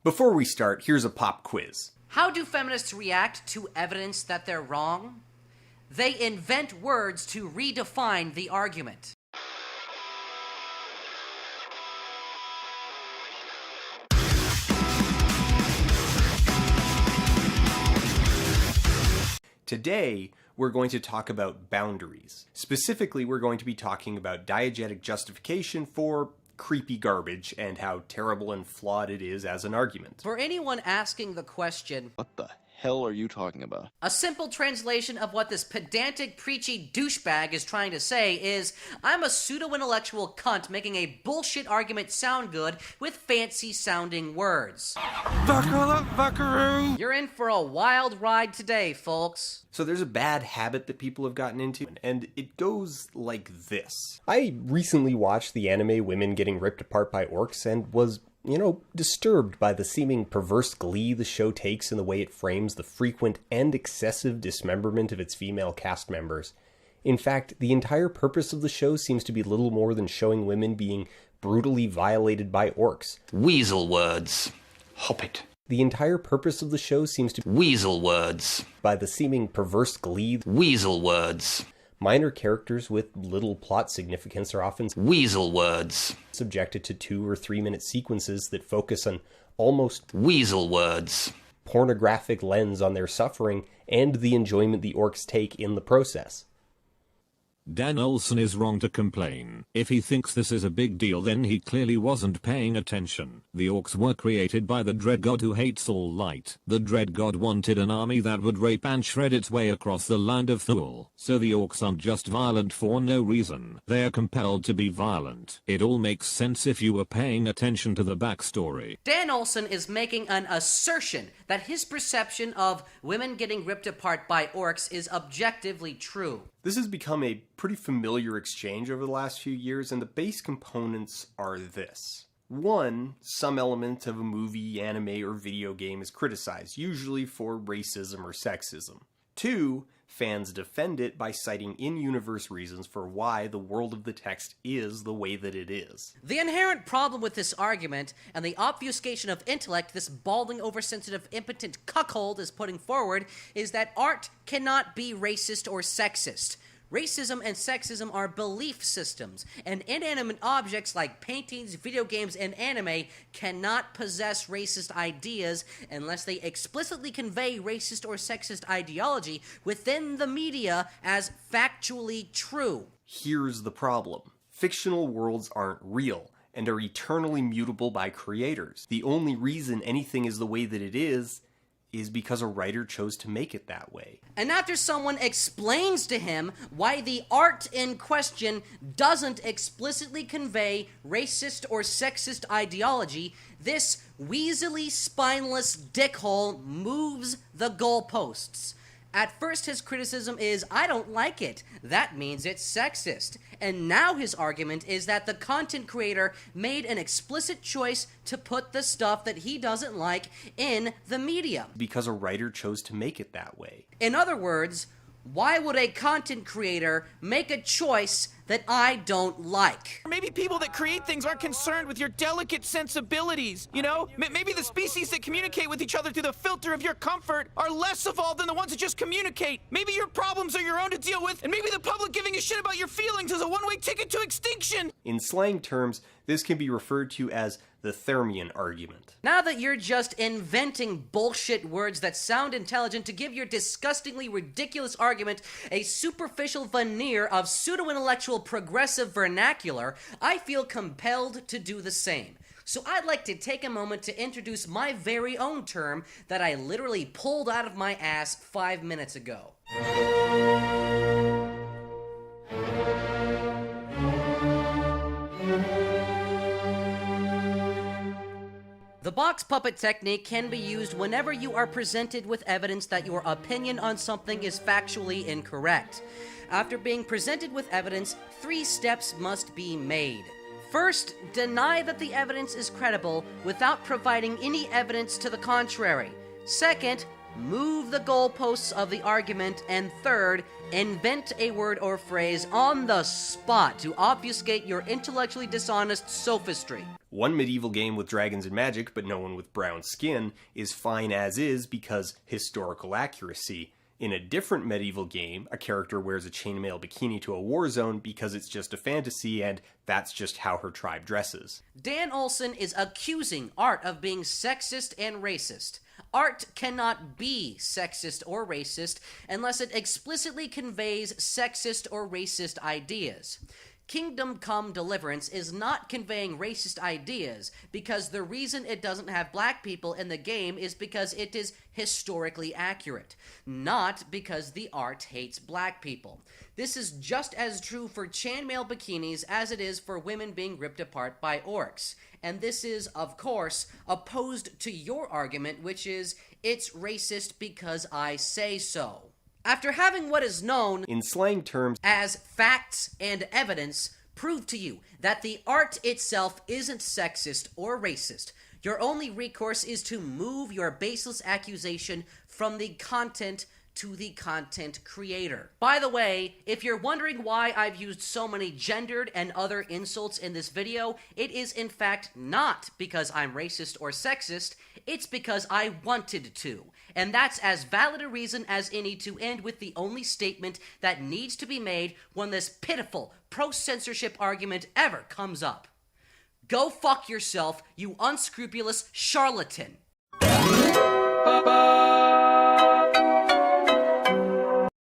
Before we start, here's a pop quiz. How do feminists react to evidence that they're wrong? They invent words to redefine the argument. Today, we're going to talk about boundaries. Specifically, we're going to be talking about diegetic justification for creepy garbage and how terrible and flawed it is as an argument. For anyone asking the question, what the hell are you talking about? A simple translation of what this pedantic, preachy douchebag is trying to say is, I'm a pseudo-intellectual cunt making a bullshit argument sound good with fancy-sounding words. Buckle up, buckaroo! You're in for a wild ride today, folks. So there's a bad habit that people have gotten into, and it goes like this. I recently watched the anime Women Getting Ripped Apart by Orcs and was, disturbed by the seeming perverse glee the show takes in the way it frames the frequent and excessive dismemberment of its female cast members. In fact, the entire purpose of the show seems to be little more than showing women being brutally violated by orcs. Weasel words. Hobbit. The entire purpose of the show seems to be weasel words. By the seeming perverse glee. Weasel words. Minor characters with little plot significance are often weasel words. Subjected to 2 or 3 minute sequences that focus on almost weasel words. Pornographic lens on their suffering and the enjoyment the orcs take in the process. Dan Olson is wrong to complain. If he thinks this is a big deal, then he clearly wasn't paying attention. The orcs were created by the Dread God who hates all light. The Dread God wanted an army that would rape and shred its way across the land of Thule. So the orcs aren't just violent for no reason. They are compelled to be violent. It all makes sense if you were paying attention to the backstory. Dan Olson is making an assertion that his perception of women getting ripped apart by orcs is objectively true. This has become a pretty familiar exchange over the last few years, and the base components are this. 1, some element of a movie, anime, or video game is criticized, usually for racism or sexism. 2, fans defend it by citing in-universe reasons for why the world of the text is the way that it is. The inherent problem with this argument, and the obfuscation of intellect this balding, oversensitive, impotent cuckold is putting forward, is that art cannot be racist or sexist. Racism and sexism are belief systems, and inanimate objects like paintings, video games, and anime cannot possess racist ideas unless they explicitly convey racist or sexist ideology within the media as factually true. Here's the problem. Fictional worlds aren't real and are eternally mutable by creators. The only reason anything is the way that it is because a writer chose to make it that way. And after someone explains to him why the art in question doesn't explicitly convey racist or sexist ideology, this weaselly, spineless dickhole moves the goalposts. At first his criticism is, I don't like it. That means it's sexist. And now his argument is that the content creator made an explicit choice to put the stuff that he doesn't like in the media. Because a writer chose to make it that way. In other words, why would a content creator make a choice that I don't like? Maybe people that create things aren't concerned with your delicate sensibilities, Maybe the species that communicate with each other through the filter of your comfort are less evolved than the ones that just communicate. Maybe your problems are your own to deal with, and maybe the public giving a shit about your feelings is a one-way ticket to extinction. In slang terms, this can be referred to as the Thermian argument. Now that you're just inventing bullshit words that sound intelligent to give your disgustingly ridiculous argument a superficial veneer of pseudo-intellectual progressive vernacular, I feel compelled to do the same. So I'd like to take a moment to introduce my very own term that I literally pulled out of my ass 5 minutes ago. The box puppet technique can be used whenever you are presented with evidence that your opinion on something is factually incorrect. After being presented with evidence, 3 steps must be made. First, deny that the evidence is credible without providing any evidence to the contrary. Second, move the goalposts of the argument, and third, invent a word or phrase on the spot to obfuscate your intellectually dishonest sophistry. One medieval game with dragons and magic, but no one with brown skin, is fine as is because historical accuracy. In a different medieval game, a character wears a chainmail bikini to a war zone because it's just a fantasy and that's just how her tribe dresses. Dan Olson is accusing art of being sexist and racist. Art cannot be sexist or racist unless it explicitly conveys sexist or racist ideas. Kingdom Come Deliverance is not conveying racist ideas because the reason it doesn't have black people in the game is because it is historically accurate, not because the art hates black people. This is just as true for chainmail bikinis as it is for women being ripped apart by orcs. And this is, of course, opposed to your argument, which is, it's racist because I say so. After having what is known in slang terms as facts and evidence prove to you that the art itself isn't sexist or racist, your only recourse is to move your baseless accusation from the content to the content creator. By the way, if you're wondering why I've used so many gendered and other insults in this video, it is in fact not because I'm racist or sexist, it's because I wanted to. And that's as valid a reason as any to end with the only statement that needs to be made when this pitiful pro-censorship argument ever comes up. Go fuck yourself, you unscrupulous charlatan.